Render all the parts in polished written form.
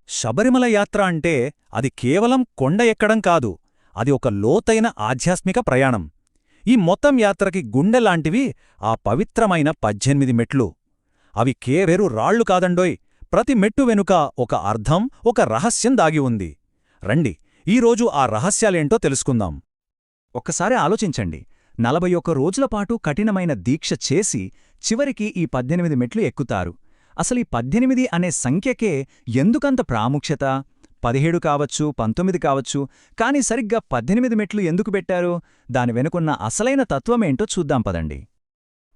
శబరిమల యాత్ర అంటే అది కేవలం కొండ ఎక్కడం కాదు, అది ఒక లోతైన ఆధ్యాత్మిక ప్రయాణం. ఈ మొత్తం యాత్రకి గుండెలాంటివి ఆ పవిత్రమైన 18 మెట్లు. అవి కేవరు రాళ్లు కాదండోయ్, ప్రతి మెట్టు వెనుక ఒక అర్థం, ఒక రహస్యం దాగి ఉంది. రండి, ఈరోజు ఆ రహస్యాలేంటో తెలుసుకుందాం. ఒక్కసారి ఆలోచించండి, 41 రోజులపాటు కఠినమైన దీక్ష చేసి చివరికి ఈ 18 మెట్లు ఎక్కుతారు. అసలీ 18 అనే సంఖ్యకే ఎందుకంత ప్రాముఖ్యత? 17 కావచ్చు, 19 కావచ్చు, కానీ సరిగ్గా 18 మెట్లు ఎందుకు పెట్టారు? దాని వెనుకున్న అసలైన తత్వమేంటో చూద్దాం పదండి.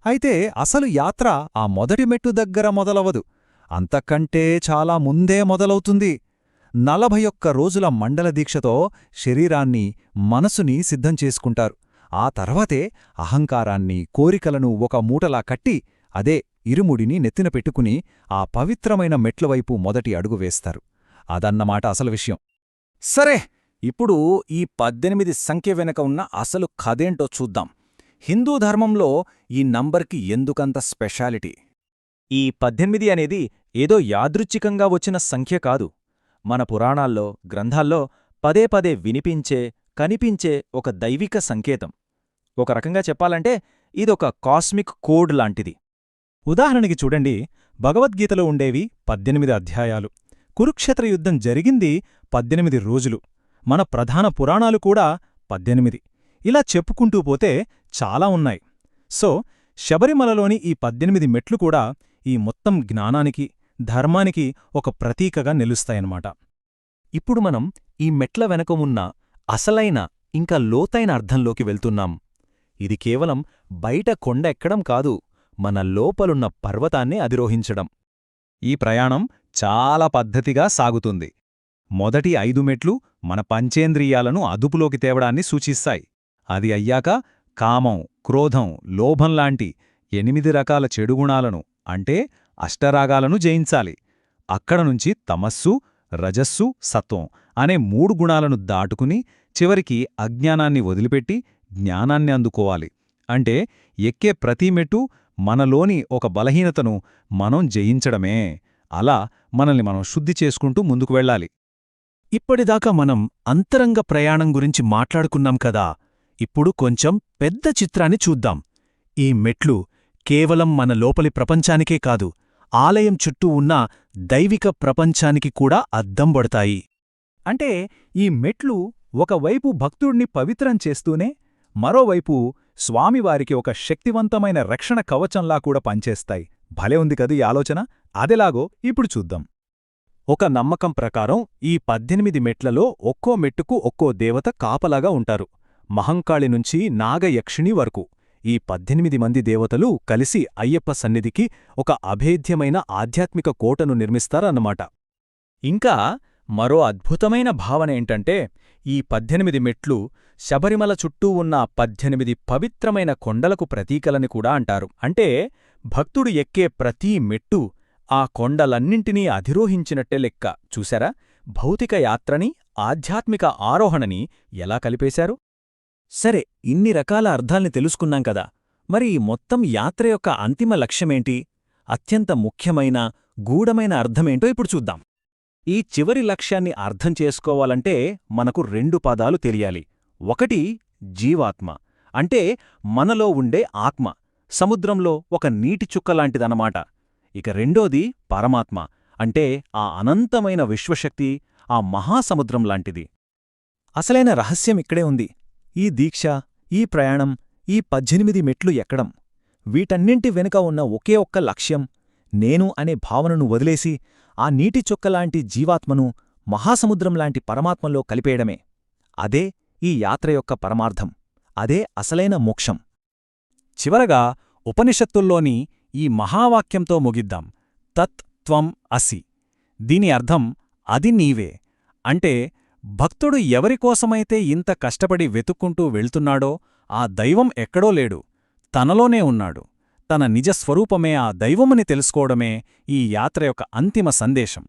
అయితే అసలు యాత్ర ఆ మొదటి మెట్టు దగ్గర మొదలవదు, అంతకంటే చాలా ముందే మొదలవుతుంది. 41 రోజుల మండల దీక్షతో శరీరాన్ని, మనసుని సిద్ధం చేసుకుంటారు. ఆ తర్వాతే అహంకారాన్ని, కోరికలను ఒక మూటలా కట్టి, అదే ఇరుముడిని నెత్తిన పెట్టుకుని ఆ పవిత్రమైన మెట్లవైపు మొదటి అడుగు వేస్తారు. అదన్నమాట అసలు విషయం. సరే, ఇప్పుడు ఈ 18 సంఖ్య వెనక ఉన్న అసలు కథేంటో చూద్దాం. హిందూ ధర్మంలో ఈ నంబర్కి ఎందుకంత స్పెషాలిటీ? ఈ 18 అనేది ఏదో యాదృచ్ఛికంగా వచ్చిన సంఖ్య కాదు. మన పురాణాల్లో, గ్రంథాల్లో పదే పదే వినిపించే, కనిపించే ఒక దైవిక సంకేతం. ఒక రకంగా చెప్పాలంటే ఇదొక కాస్మిక్ కోడ్ లాంటిది. ఉదాహరణకి చూడండి, భగవద్గీతలో ఉండేవి 18 అధ్యాయాలు. కురుక్షేత్ర యుద్ధం జరిగింది 18 రోజులు. మన ప్రధాన పురాణాలు కూడా 18. ఇలా చెప్పుకుంటూ పోతే చాలా ఉన్నాయి. సో, శబరిమలలోని ఈ 18 మెట్లు కూడా ఈ మొత్తం జ్ఞానానికి, ధర్మానికి ఒక ప్రతీకగా నిలుస్తాయన్నమాట. ఇప్పుడు మనం ఈ మెట్ల వెనక ఉన్న అసలైన, ఇంకా లోతైన అర్థంలోకి వెళ్తున్నాం. ఇది కేవలం బయట కొండ ఎక్కడం కాదు, మన లోపలున్న పర్వతాన్ని అధిరోహించడం. ఈ ప్రయాణం చాలా పద్ధతిగా సాగుతుంది. మొదటి 5 మెట్లు మన పంచేంద్రియాలను అదుపులోకి తేవడాన్ని సూచిస్తాయి. అది అయ్యాక కామం, క్రోధం, లోభంలాంటి 8 రకాల చెడుగుణాలను, అంటే అష్టరాగాలను జయించాలి. అక్కడనుంచి తమస్సు, రజస్సు, సత్వం అనే 3 గుణాలను దాటుకుని చివరికి అజ్ఞానాన్ని వదిలిపెట్టి జ్ఞానాన్ని అందుకోవాలి. అంటే ఎక్కే ప్రతి మెట్టు మనలోని ఒక బలహీనతను మనం జయించడమే. అలా మనల్ని మనం శుద్ధి చేసుకుంటూ ముందుకు వెళ్ళాలి. ఇప్పటిదాకా మనం అంతరంగ ప్రయాణం గురించి మాట్లాడుకున్నాం కదా, ఇప్పుడు కొంచెం పెద్ద చిత్రాన్ని చూద్దాం. ఈ మెట్లు కేవలం మన లోపలి ప్రపంచానికే కాదు, ఆలయం చుట్టూ ఉన్న దైవిక ప్రపంచానికి కూడా అద్దం పడతాయి. అంటే ఈ మెట్లు ఒకవైపు భక్తుడిని పవిత్రం చేస్తూనే, మరోవైపు స్వామివారికి ఒక శక్తివంతమైన రక్షణ కవచంలా కూడా పనిచేస్తాయి. భలే ఉంది కదూ ఈ ఆలోచన. అదెలాగో ఇప్పుడు చూద్దాం. ఒక నమ్మకం ప్రకారం ఈ 18 మెట్లలో ఒక్కో మెట్టుకు ఒక్కో దేవత కాపలాగా ఉంటారు. మహంకాళి నుంచి నాగయక్షిణి వరకు ఈ 18 మంది దేవతలు కలిసి అయ్యప్ప సన్నిధికి ఒక అభేద్యమైన ఆధ్యాత్మిక కోటను నిర్మిస్తారన్నమాట. ఇంకా మరో అద్భుతమైన భావన ఏంటంటే, ఈ 18 మెట్లు శబరిమల చుట్టూ ఉన్న 18 పవిత్రమైన కొండలకు ప్రతీకలని కూడా అంటారు. అంటే భక్తుడు ఎక్కే ప్రతీ మెట్టు ఆ కొండలన్నింటినీ అధిరోహించినట్టే లెక్క. చూశారా, భౌతిక యాత్రని, ఆధ్యాత్మిక ఆరోహణని ఎలా కలిపేశారు? సరే, ఇన్ని రకాల అర్థాల్ని తెలుసుకున్నాం కదా, మరి ఈ మొత్తం యాత్ర యొక్క అంతిమ లక్ష్యమేంటి? అత్యంత ముఖ్యమైన, గూఢమైన అర్థమేంటో ఇప్పుడు చూద్దాం. ఈ చివరి లక్ష్యాన్ని అర్థం చేసుకోవాలంటే మనకు 2 పదాలు తెలియాలి. ఒకటి జీవాత్మ, అంటే మనలో ఉండే ఆత్మ, సముద్రంలో ఒక నీటి చుక్కలాంటిదన్నమాట. ఇక రెండోది పరమాత్మ, అంటే ఆ అనంతమైన విశ్వశక్తి, ఆ మహాసముద్రం లాంటిది. అసలైన రహస్యం ఇక్కడే ఉంది. ఈ దీక్ష, ఈ ప్రయాణం, ఈ 18 మెట్లు ఎక్కడం, వీటన్నింటి వెనుక ఉన్న ఒకే ఒక్క లక్ష్యం, నేను అనే భావనను వదిలేసి ఆ నీటి చుక్కలాంటి జీవాత్మను మహాసముద్రంలాంటి పరమాత్మలో కలిపేయడమే. అదే ఈ యాత్ర యొక్క పరమార్థం. అదే అసలైన మోక్షం. చివరగా ఉపనిషత్తుల్లోని ఈ మహావాక్యంతో ముగిద్దాం. తత్ త్వం అసి. దీని అర్థం అది నీవే. అంటే భక్తుడు ఎవరికోసమైతే ఇంత కష్టపడి వెతుక్కుంటూ వెళ్తున్నాడో ఆ దైవం ఎక్కడో లేడు, తనలోనే ఉన్నాడు. తన నిజస్వరూపమే ఆ దైవమని తెలుసుకోవడమే ఈ యాత్ర యొక్క అంతిమ సందేశం.